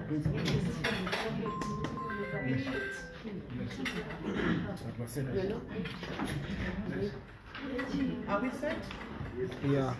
Are we set? Yeah.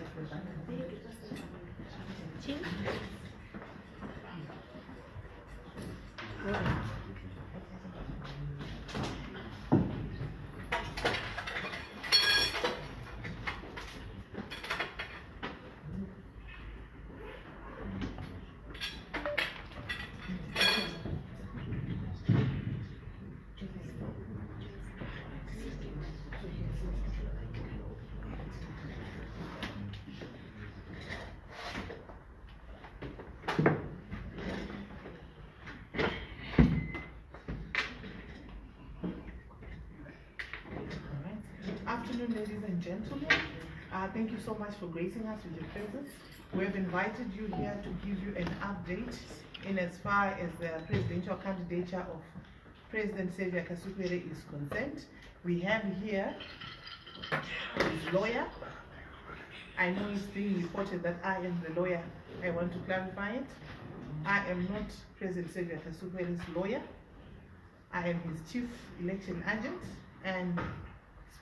Afternoon, ladies and gentlemen. Thank you so much for gracing us with your presence. We have invited you here to give you an update in as far as the presidential candidature of President Xavier Kasukuwere is concerned. We have here his lawyer. I know it's being reported that I am the lawyer. I want to clarify it. I am not President Xavier Kasukuwere's lawyer. I am his chief election agent and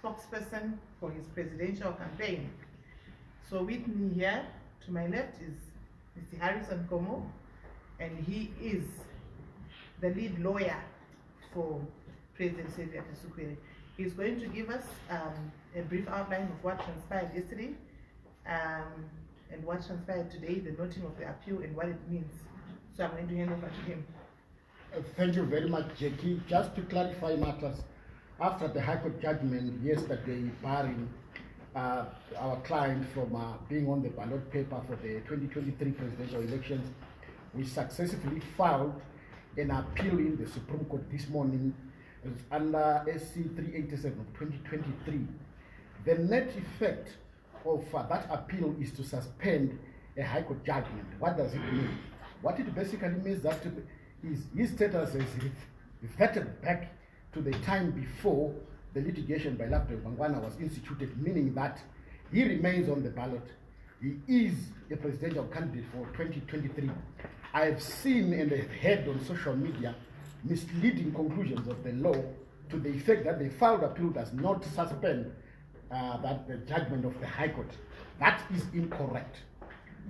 spokesperson for his presidential campaign. So with me here to my left is Mr. Harrison Komo, and he is the lead lawyer for President Xavier Kasukuwere. He's going to give us a brief outline of what transpired yesterday and what transpired today, the noting of the appeal and what it means. So I'm going to hand over to him. Thank you very much, Jackie. Just to clarify matters, after the High Court judgment yesterday barring our client from being on the ballot paper for the 2023 presidential elections, we successfully filed an appeal in the Supreme Court this morning under SC 387 of 2023. The net effect of that appeal is to suspend a High Court judgment. What does it mean? What it basically means that his status is reverted back to the time before the litigation by Lapre Wangwana was instituted, meaning that he remains on the ballot. He is a presidential candidate for 2023. I have seen and have heard on social media misleading conclusions of the law to the effect that the filed appeal does not suspend the judgment of the High Court. That is incorrect.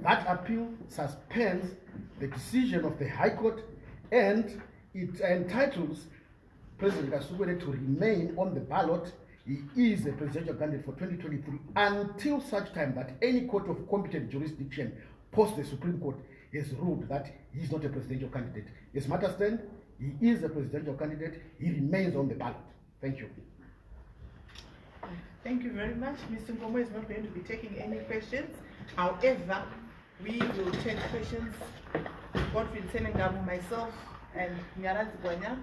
That appeal suspends the decision of the High Court, and it entitles President Kasukuwere to remain on the ballot. He is a presidential candidate for 2023 until such time that any court of competent jurisdiction post the Supreme Court has ruled that he is not a presidential candidate. As matters stand, he is a presidential candidate. He remains on the ballot. Thank you. Thank you very much. Mr. Nkomo is not going to be taking any questions. However, we will take questions. Godfrey Senengamu, myself, and Nyaraz Gwanya,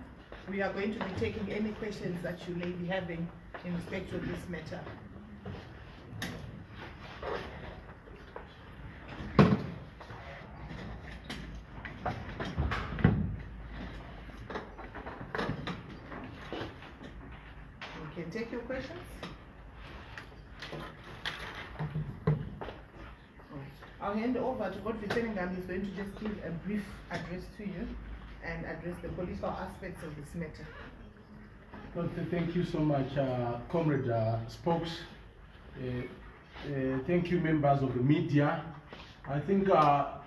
we are going to be taking any questions that you may be having in respect of this matter. You can take your questions. I'll hand over to Godfrey Senengamu. He's going to just give a brief address to you and address the political aspects of this matter. Well, thank you so much, Comrade Spokes. Thank you, members of the media. I think, what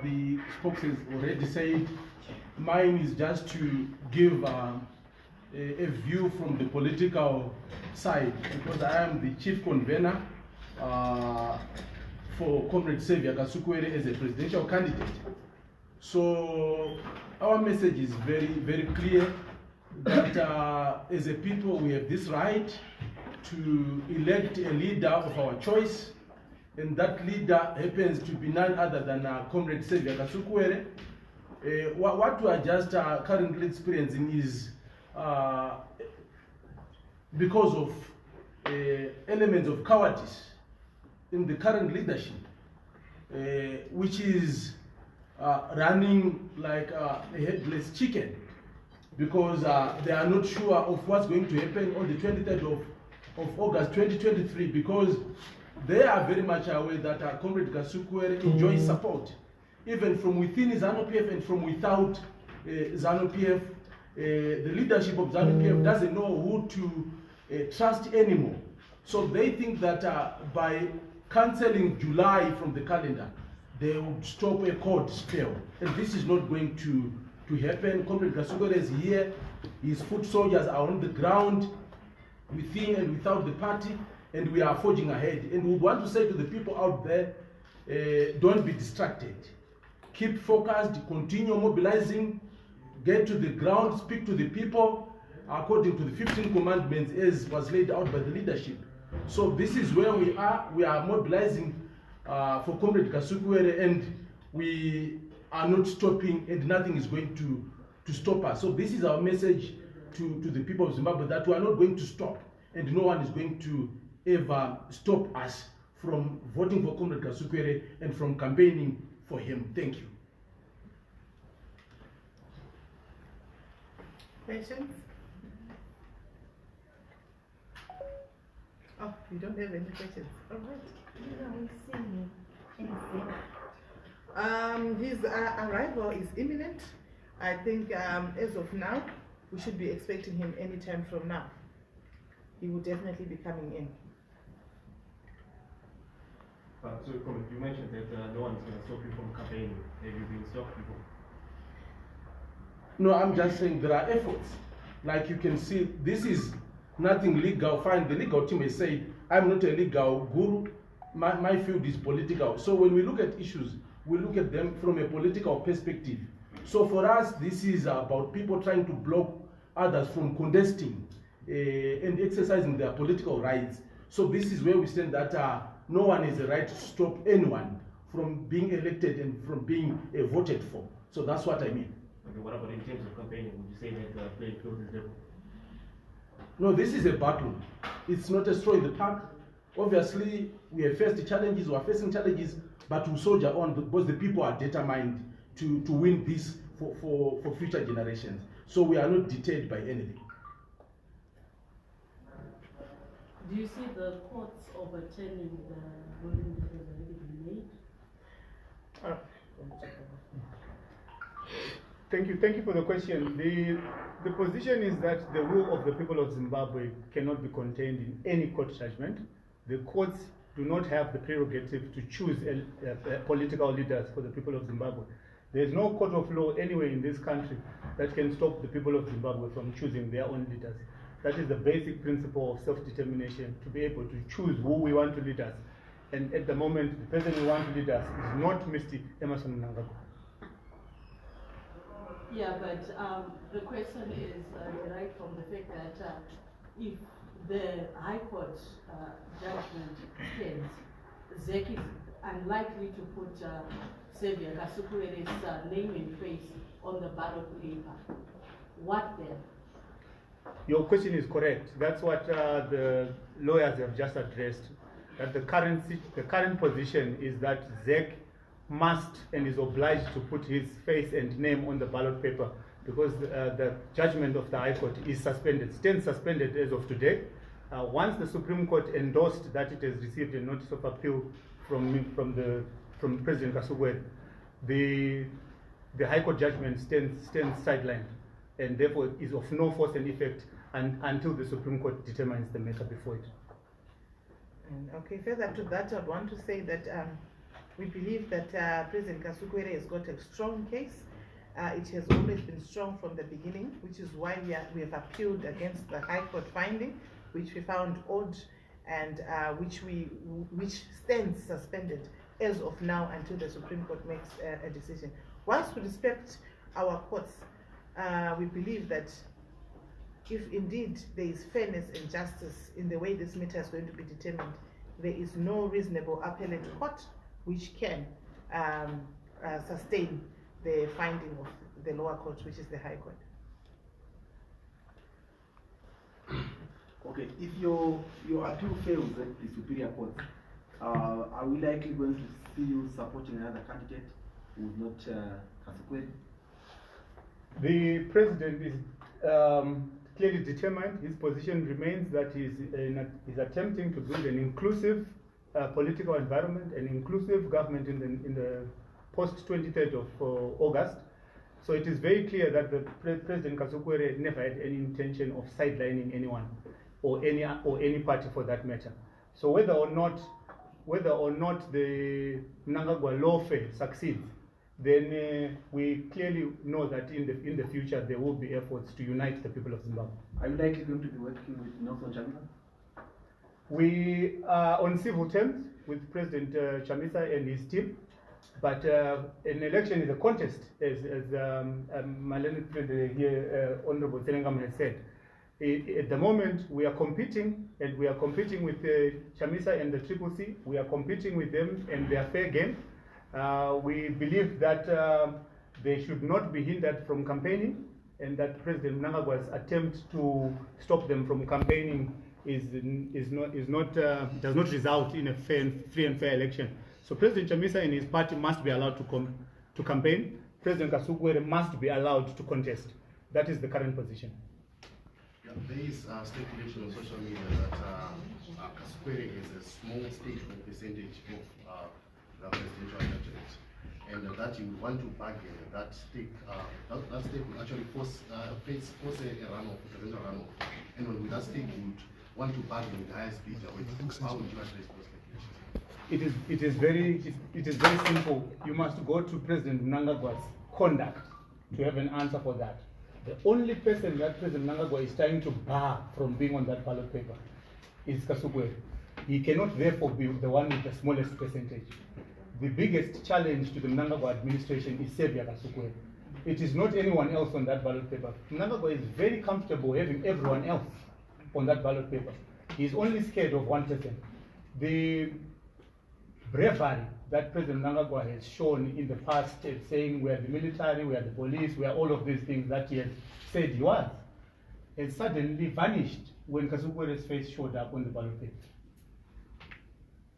the Spokes has already said, mine is just to give a view from the political side, because I am the chief convener for Comrade Xavier Kasukuwere as a presidential candidate. So our message is very, very clear that as a people we have this right to elect a leader of our choice, and that leader happens to be none other than Comrade Xavier Kasukuwere. What we are just currently experiencing is because of elements of cowardice in the current leadership, which is running like a headless chicken, because they are not sure of what's going to happen on the 23rd of August 2023, because they are very much aware that Comrade Kasukuwere enjoys support even from within ZANU-PF and from without ZANU-PF. The leadership of ZANU-PF doesn't know who to trust anymore. So they think that by cancelling July from the calendar, they would stop a court spell. And this is not going to happen. Comrade Kasukuwere is here. His foot soldiers are on the ground, within and without the party, and we are forging ahead. And we want to say to the people out there, don't be distracted. Keep focused, continue mobilizing, get to the ground, speak to the people according to the 15 commandments as was laid out by the leadership. So this is where we are. We are mobilizing for Comrade Kasukuwere, and we are not stopping, and nothing is going to stop us. So this is our message to the people of Zimbabwe, that we are not going to stop, and no one is going to ever stop us from voting for Comrade Kasukuwere and from campaigning for him. Thank you. Questions? Oh, you don't have any questions. All right. His arrival is imminent. I think as of now, we should be expecting him any time from now. He will definitely be coming in. So, you mentioned that no one's going to stop you from campaigning. Have you been stopped before? No, I'm just saying there are efforts. Like you can see, this is nothing legal. Fine, the legal team has said, I'm not a legal guru. My field is political. So when we look at issues, we look at them from a political perspective. So for us, this is about people trying to block others from contesting and exercising their political rights. So this is where we stand, that no one has a right to stop anyone from being elected and from being voted for. So that's what I mean. Okay, what about in terms of campaigning? Would you say that playing field is level? No, this is a battle. It's not a stroll in the park. Obviously, we have faced challenges, we are facing challenges, but we soldier on because the people are determined to win this for future generations. So we are not deterred by anything. Do you see the courts overturning the ruling that has already been made? Thank you for the question. The position is that the will of the people of Zimbabwe cannot be contained in any court judgment. The courts do not have the prerogative to choose political leaders for the people of Zimbabwe. There is no court of law anywhere in this country that can stop the people of Zimbabwe from choosing their own leaders. That is the basic principle of self-determination, to be able to choose who we want to lead us. And at the moment, the person we want to lead us is not Mr. M.A.C. Yeah, but the question is derived from the fact that if the High Court judgment stands, ZEC is unlikely to put Xavier Kasukuwere's name and face on the ballot paper. What then? Your question is correct. That's what the lawyers have just addressed. That the current position is that ZEC must and is obliged to put his face and name on the ballot paper, because the judgment of the High Court is suspended, stands suspended as of today. Once the Supreme Court endorsed that it has received a notice of appeal from President Kasukuwere, the High Court judgment stands sidelined, and therefore is of no force and effect until the Supreme Court determines the matter before it. Okay, further to that, I'd want to say that we believe that President Kasukuwere has got a strong case. It has always been strong from the beginning, which is why we have appealed against the High Court finding, which we found odd, and which stands suspended as of now until the Supreme Court makes a decision. Whilst we respect our courts, we believe that if indeed there is fairness and justice in the way this matter is going to be determined, there is no reasonable appellate court which can sustain the finding of the lower court, which is the High Court. Okay, if your appeal fails at the Superior Court, are we likely going to see you supporting another candidate who is not Kasukuwere? The president is clearly determined. His position remains that he's attempting to build an inclusive political environment, an inclusive government in the post 23rd of August. So it is very clear that the President Kasukuwere never had any intention of sidelining anyone or any party for that matter. So whether or not the Mnangagwa lawfare succeeds, then we clearly know that in the future there will be efforts to unite the people of Zimbabwe. Are you likely going to be working with Nelson Chamisa? We are on civil terms with President Chamisa and his team, but an election is a contest, as my learned friend here, Honorable Senengam has said. At the moment, we are competing, and we are competing with Chamisa and the CCC. We are competing with them, and they are fair game. We believe that they should not be hindered from campaigning, and that President Mnangagwa's attempt to stop them from campaigning does not result in a free and fair election. So President Chamisa and his party must be allowed to campaign. President Kasukuwere must be allowed to contest. That is the current position. Yeah, there is speculation on social media that Kasukuwere is a small stake or percentage of the presidential candidate, and that you would want to bargain that stake. That stake would actually force a runoff, a presidential runoff, and with that stake you would want to bargain with the highest bidder. How would you address those speculations? It is very simple. You must go to President Mnangagwa's conduct to have an answer for that. The only person that President Mnangagwa is trying to bar from being on that ballot paper is Kasukuwere. He cannot therefore be the one with the smallest percentage. The biggest challenge to the Mnangagwa administration is Xavier Kasukuwere. It is not anyone else on that ballot paper. Mnangagwa is very comfortable having everyone else on that ballot paper. He is only scared of one person. The bravery that President Mnangagwa has shown in the past, saying we are the military, we are the police, we are all of these things that he has said he was, has suddenly vanished when Kasukuwere's face showed up on the ballot paper.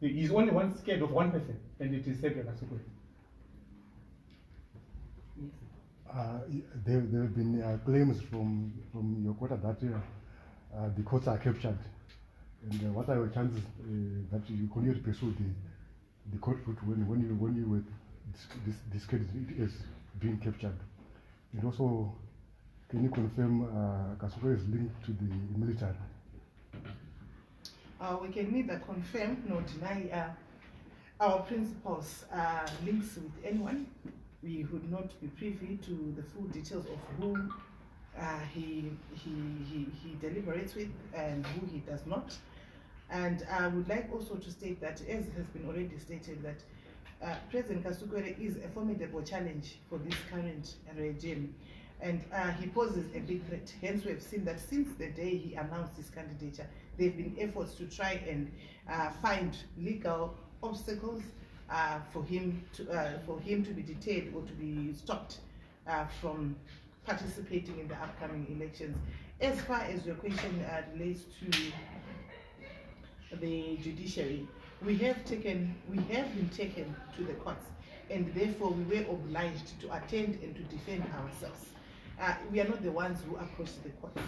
He's only one scared of one person, and it is Xavier Kasukuwere. There have been claims from your quarter that the courts are captured. And what are your chances that you continue to pursue the court route when you were discredited as being captured? And also, can you confirm Kasukuwere is linked to the military? We can neither confirm nor deny our principal's links with anyone. We would not be privy to the full details of who he deliberates with and who he does not. And I would like also to state that, as has been already stated, that President Kasukuwere is a formidable challenge for this current regime. And he poses a big threat. Hence, we have seen that since the day he announced his candidature, there have been efforts to try and find legal obstacles for him to be detained or to be stopped from participating in the upcoming elections. As far as your question relates to the judiciary, we have been taken to the courts, and therefore we were obliged to attend and to defend ourselves. We are not the ones who approached the courts.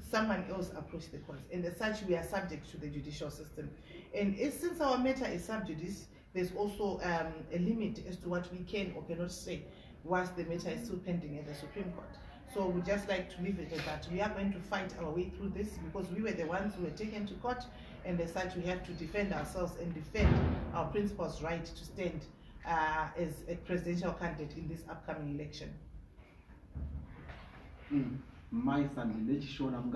Someone else approached the courts, and as such we are subject to the judicial system. And since our matter is sub judice, there's also a limit as to what we can or cannot say whilst the matter is still pending at the Supreme Court. So we just like to leave it at that. We are going to fight our way through this because we were the ones who were taken to court, and as such we have to defend ourselves and defend our principal's right to stand as a presidential candidate in this upcoming election. My son, let you show. I'm